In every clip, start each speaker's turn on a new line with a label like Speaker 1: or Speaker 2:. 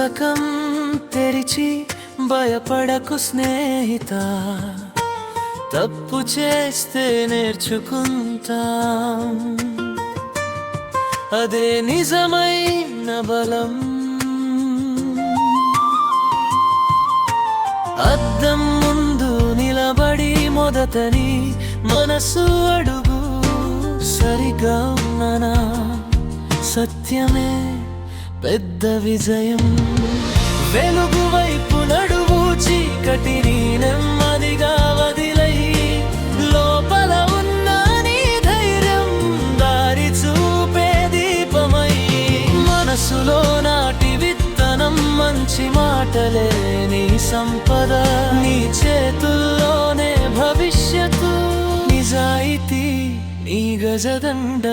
Speaker 1: పుస్తకం తెరిచి భయపడకు స్నేహిత, తప్పు చేస్తే నేర్చుకుంటాం, అదే నిజమైన బలం. అద్దం ముందు నిలబడి మొదటని మనసు అడుగు, సరిగా ఉన్నానా, సత్యమే పెద్ద విజయం. వెలుగు వైపు నడువు, చీకటిని నెమ్మదిగా వదిలేయి, లోపల ఉన్న నీ ధైర్యం దారి చూపే దీపమై. మనసులో నాటి విత్తనం మంచి మాటలే నీ సంపద, నీ చేతుల్లోనే భవిష్యత్తు, నిజాయితీ నీ గజదండ.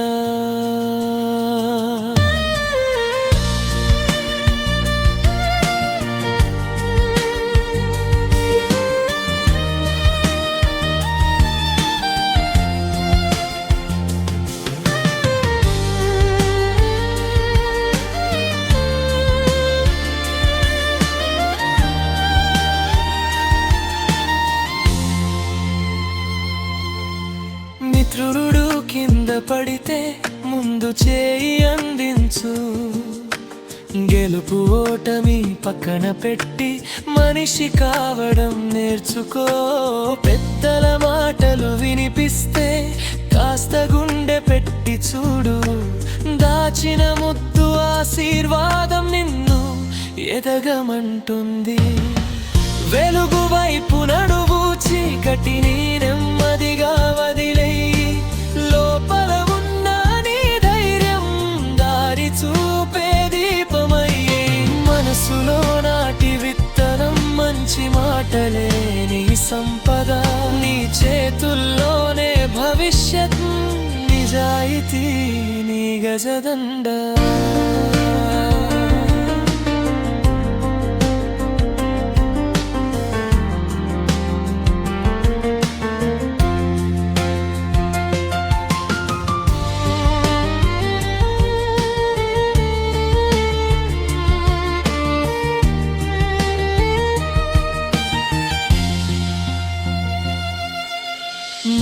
Speaker 1: మిత్రుడు కింద పడితే ముందు చేయి అందించు, గెలుపు ఓటమి పక్కన పెట్టి మనిషి కావడం నేర్చుకో. పెద్దల మాటలు వినిపిస్తే కాస్త గుండె పెట్టి చూడు, దాచిన ముద్దు ఆశీర్వాదం నిన్ను ఎదగమంటుంది. వెలుగు వైపు నడువు, చీకటిని నెమ్మదిగా వదిలేయి, లోపల ఉన్న నీ ధైర్యం దారి చూపే దీపమయ్యే. మనసులో నాటి విత్తనం మంచి మాటలే నీ సంపద, నీ చేతుల్లోనే భవిష్యత్, నిజాయితీ నీ గజదండ.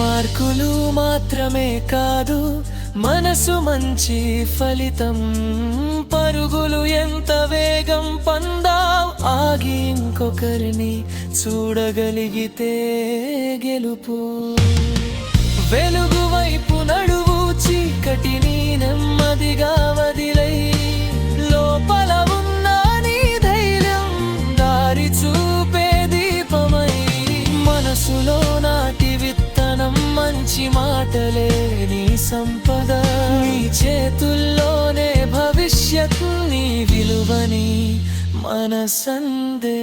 Speaker 1: మార్కులు మాత్రమే కాదు, మనసు మంచి ఫలితం. పరుగులు ఎంత వేగం పందావ్, ఆగి ఇంకొకరిని చూడగలిగితే గెలుపు. వెలుగు వైపు నడువు, చీకటిని నెమ్మదిగా వదిలేయి, లోపల ఉన్న నీ ధైర్యం దారి చూపే దీపమై. మనసులో నాటి విత్తనం మంచి మాటలే నీ సంపద, నీ చేతుల్లోనే భవిష్యత్తు, నీ విలువని మనసందే.